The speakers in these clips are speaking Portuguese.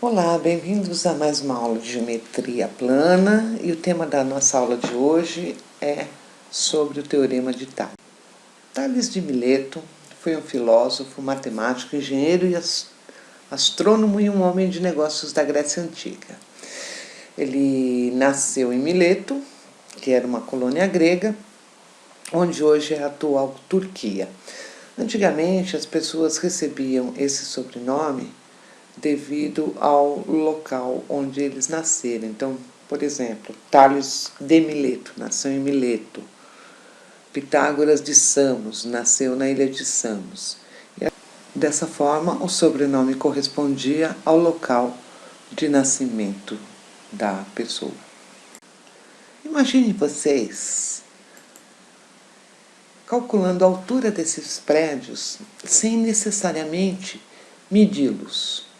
Olá, bem-vindos a mais uma aula de geometria plana e o tema da nossa aula de hoje é sobre o Teorema de Tales. Tales de Mileto foi um filósofo, matemático, engenheiro e astrônomo e um homem de negócios da Grécia Antiga. Ele nasceu em Mileto, que era uma colônia grega, onde hoje é a atual Turquia. Antigamente, as pessoas recebiam esse sobrenome devido ao local onde eles nasceram. Então, por exemplo, Tales de Mileto nasceu em Mileto. Pitágoras de Samos nasceu na ilha de Samos. E dessa forma, o sobrenome correspondia ao local de nascimento da pessoa. Imagine vocês calculando a altura desses prédios sem necessariamente medi-los,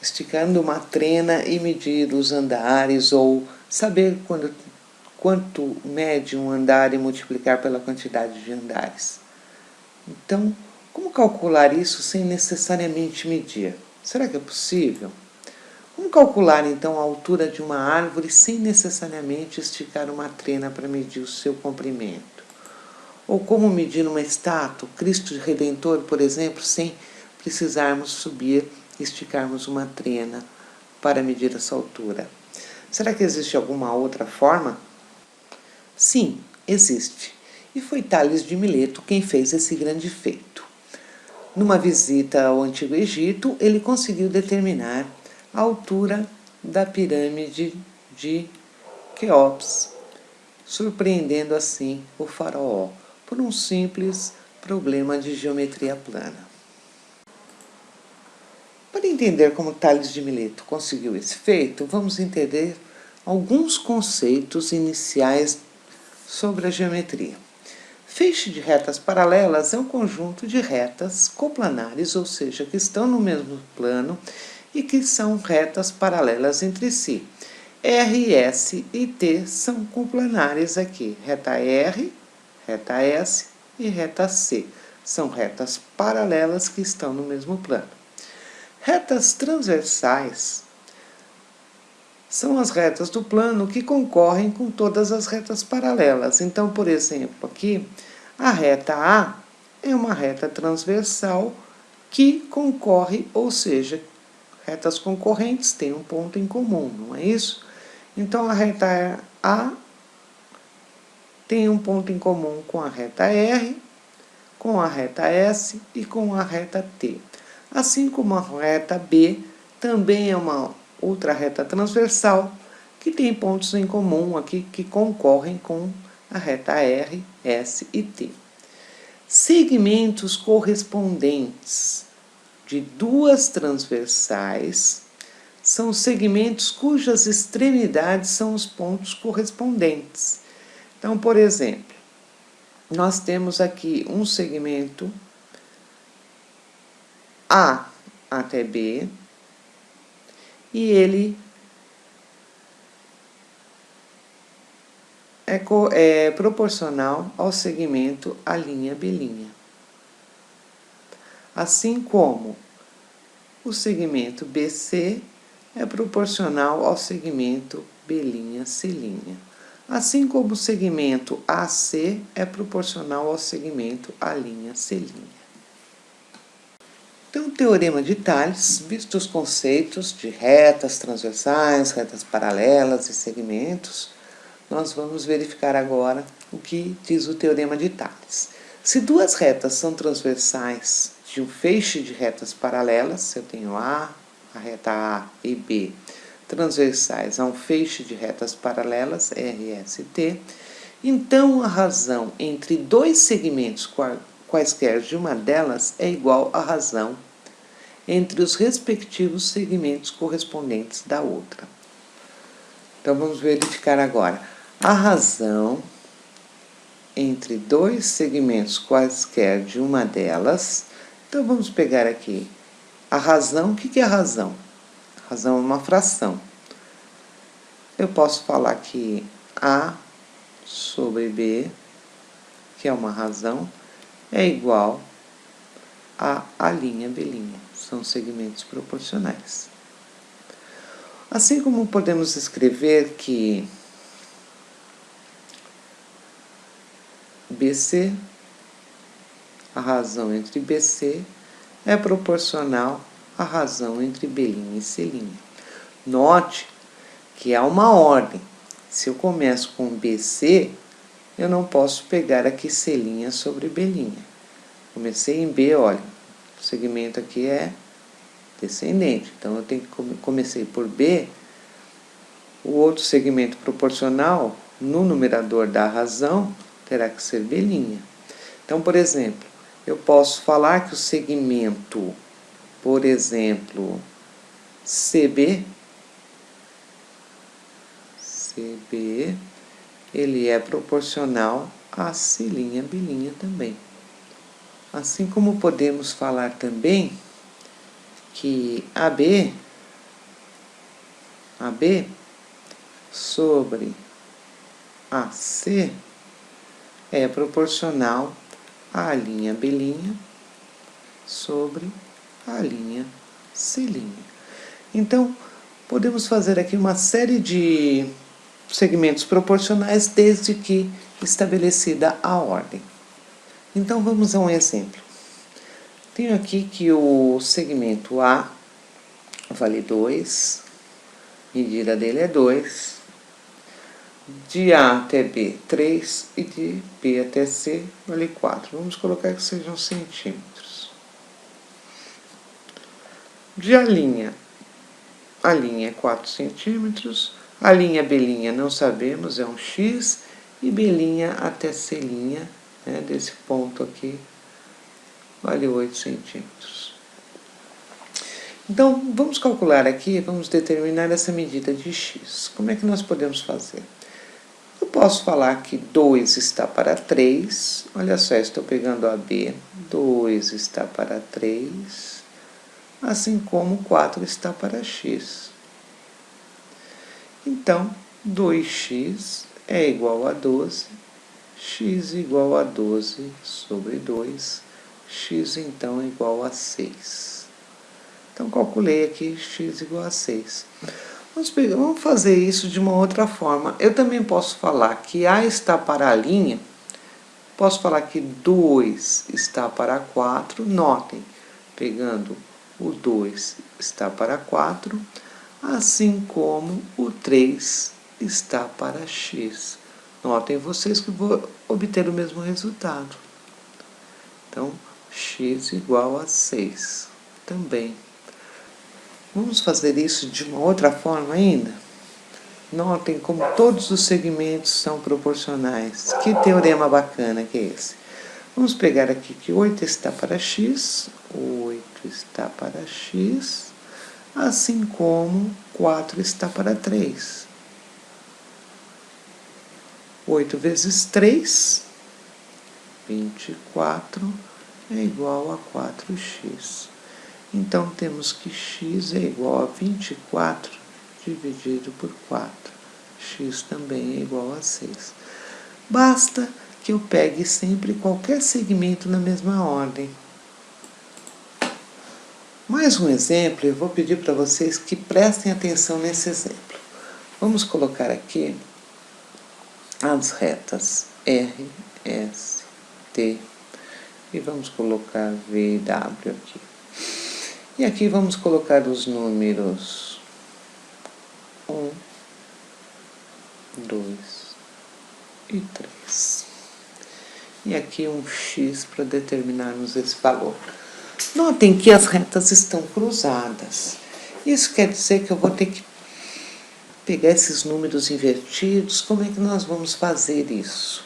esticando uma trena e medir os andares, ou saber quanto mede um andar e multiplicar pela quantidade de andares. Então, como calcular isso sem necessariamente medir? Será que é possível? Como calcular, então, a altura de uma árvore sem necessariamente esticar uma trena para medir o seu comprimento? Ou como medir uma estátua, Cristo Redentor, por exemplo, sem precisarmos subir e esticarmos uma trena para medir essa altura? Será que existe alguma outra forma? Sim, existe. E foi Tales de Mileto quem fez esse grande feito. Numa visita ao Antigo Egito, ele conseguiu determinar a altura da pirâmide de Quéops, surpreendendo assim o faraó, por um simples problema de geometria plana. Para entender como Tales de Mileto conseguiu esse feito, vamos entender alguns conceitos iniciais sobre a geometria. Feixe de retas paralelas é um conjunto de retas coplanares, ou seja, que estão no mesmo plano e que são retas paralelas entre si. R, S e T são coplanares aqui. Reta R, reta S e reta C. São retas paralelas que estão no mesmo plano. Retas transversais são as retas do plano que concorrem com todas as retas paralelas. Então, por exemplo, aqui, a reta A é uma reta transversal que concorre, ou seja, retas concorrentes têm um ponto em comum, não é isso? Então, a reta A tem um ponto em comum com a reta R, com a reta S e com a reta T. Assim como a reta B também é uma outra reta transversal que tem pontos em comum aqui que concorrem com a reta R, S e T. Segmentos correspondentes de duas transversais são segmentos cujas extremidades são os pontos correspondentes. Então, por exemplo, nós temos aqui um segmento A até B, e ele é proporcional ao segmento A', B'. Assim como o segmento BC é proporcional ao segmento B', C'. Assim como o segmento AC é proporcional ao segmento A', C'. Então, o Teorema de Tales, visto os conceitos de retas transversais, retas paralelas e segmentos, nós vamos verificar agora o que diz o Teorema de Tales. Se duas retas são transversais de um feixe de retas paralelas, se eu tenho a reta A e B, transversais a um feixe de retas paralelas, R, S e T, então a razão entre dois segmentos quaisquer de uma delas é igual à razão entre os respectivos segmentos correspondentes da outra. Então, vamos verificar agora. A razão entre dois segmentos quaisquer de uma delas. Então, vamos pegar aqui a razão. O que é a razão? A razão é uma fração. Eu posso falar que A sobre B, que é uma razão, é igual a B'. São segmentos proporcionais. Assim como podemos escrever que BC, a razão entre BC, é proporcional à razão entre B' e C'. Note que há uma ordem. Se eu começo com BC, eu não posso pegar aqui C' sobre B'. Comecei em B, olha, o segmento aqui é descendente, então eu tenho que comecei por B, o outro segmento proporcional no numerador da razão terá que ser B'. Então, por exemplo, eu posso falar que o segmento, por exemplo, CB, ele é proporcional a C', B' também. Assim como podemos falar também que AB sobre AC é proporcional à linha B' sobre a linha C'. Então, podemos fazer aqui uma série de segmentos proporcionais desde que estabelecida a ordem. Então, vamos a um exemplo. Tenho aqui que o segmento A vale 2, medida dele é 2, de A até B, 3, e de B até C, vale 4. Vamos colocar que sejam centímetros. De a linha é 4 centímetros, a linha B' não sabemos, é um X, e B' até C', né, desse ponto aqui, vale 8 centímetros. Então, vamos calcular aqui, vamos determinar essa medida de x. Como é que nós podemos fazer? Eu posso falar que 2 está para 3, olha só, estou pegando a B, 2 está para 3, assim como 4 está para x. Então, 2x é igual a 12, x igual a 12 sobre 2, x então é igual a 6. Então, calculei aqui x igual a 6. Vamos fazer isso de uma outra forma. Eu também posso falar que A está para a linha, posso falar que 2 está para 4, notem, pegando o 2 está para 4, assim como o 3 está para x. Notem vocês que vou obter o mesmo resultado. Então, x igual a 6 também. Vamos fazer isso de uma outra forma ainda? Notem como todos os segmentos são proporcionais. Que teorema bacana que é esse? Vamos pegar aqui que 8 está para x, 8 está para x, assim como 4 está para 3. 8 vezes 3, 24, é igual a 4x. Então, temos que x é igual a 24 dividido por 4. X também é igual a 6. Basta que eu pegue sempre qualquer segmento na mesma ordem. Mais um exemplo, eu vou pedir para vocês que prestem atenção nesse exemplo. Vamos colocar aqui as retas R, S, T e vamos colocar V e W aqui. E aqui vamos colocar os números 1, 2 e 3. E aqui um x para determinarmos esse valor. Notem que as retas estão cruzadas. Isso quer dizer que eu vou ter que pegar esses números invertidos. Como é que nós vamos fazer isso?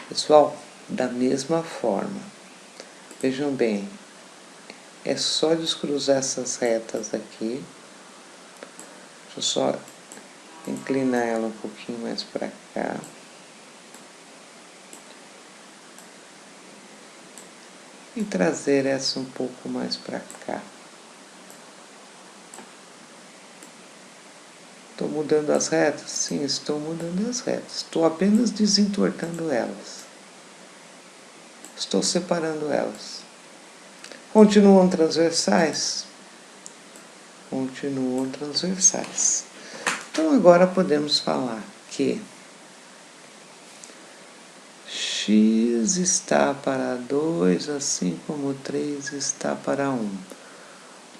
Pessoal, da mesma forma. Vejam bem. É só descruzar essas retas aqui. Deixa eu só inclinar ela um pouquinho mais para cá. E trazer essa um pouco mais para cá. Estou mudando as retas? Sim, estou mudando as retas. Estou apenas desentortando elas. Estou separando elas. Continuam transversais? continuam transversais. Então agora podemos falar que x está para 2, assim como 3 está para 1.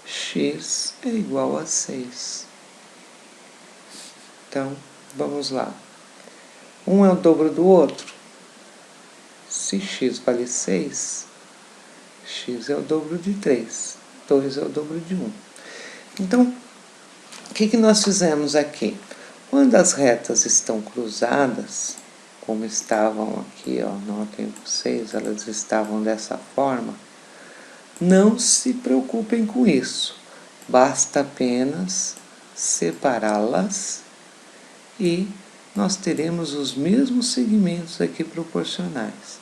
X é igual a 6. Então, vamos lá. Um é o dobro do outro. Se x vale 6, x é o dobro de 3. 2 é o dobro de 1. Então, o que nós fizemos aqui? Quando as retas estão cruzadas, como estavam aqui, ó, notem vocês, elas estavam dessa forma, não se preocupem com isso. Basta apenas separá-las e nós teremos os mesmos segmentos aqui proporcionais.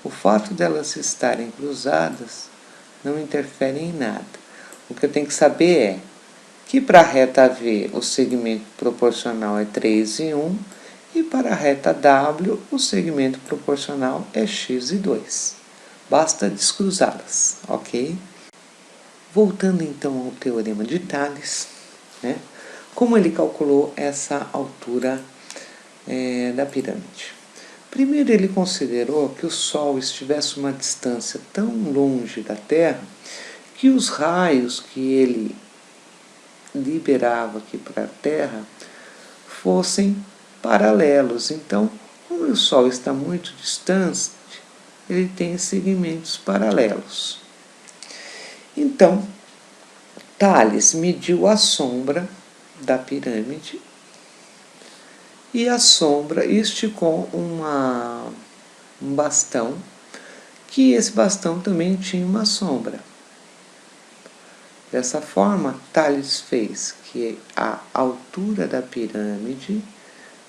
O fato delas estarem cruzadas não interfere em nada. O que eu tenho que saber é que para a reta V o segmento proporcional é 3 e 1, e para a reta W o segmento proporcional é x e 2. Basta descruzá-las, ok? Voltando então ao teorema de Tales, né? Como ele calculou essa altura da pirâmide? Primeiro ele considerou que o Sol estivesse uma distância tão longe da Terra que os raios que ele liberava aqui para a Terra fossem paralelos. Então, como o Sol está muito distante, ele tem segmentos paralelos. Então, Tales mediu a sombra da pirâmide e a sombra esticou um bastão, que esse bastão também tinha uma sombra. Dessa forma, Tales fez que a altura da pirâmide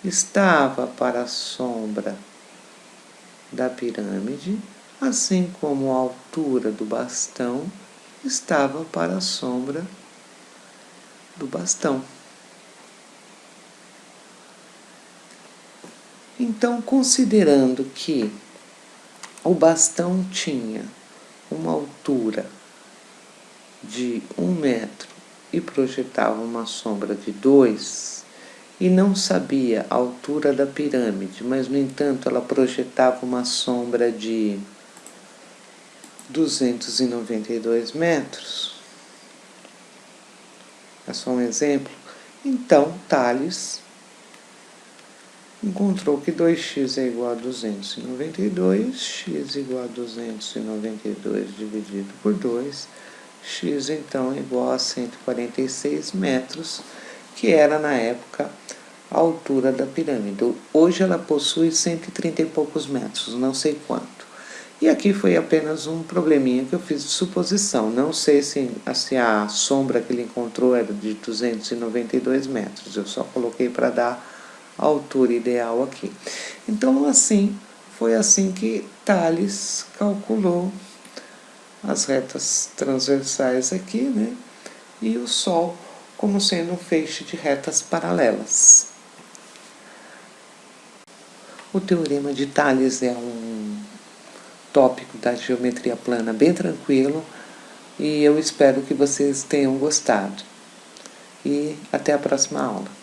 estava para a sombra da pirâmide, assim como a altura do bastão estava para a sombra do bastão. Então, considerando que o bastão tinha uma altura de 1 metro e projetava uma sombra de 2, e não sabia a altura da pirâmide, mas, no entanto, ela projetava uma sombra de 292 metros, é só um exemplo. Então, Tales encontrou que 2x é igual a 292, x igual a 292 dividido por 2, x então é igual a 146 metros, que era na época a altura da pirâmide. Hoje ela possui 130 e poucos metros, não sei quanto. E aqui foi apenas um probleminha que eu fiz de suposição. Não sei se a sombra que ele encontrou era de 292 metros. Eu só coloquei para dar a altura ideal aqui. Então, foi assim que Tales calculou as retas transversais aqui, né? E o Sol como sendo um feixe de retas paralelas. O teorema de Tales é um tópico da geometria plana bem tranquilo, e eu espero que vocês tenham gostado. E até a próxima aula.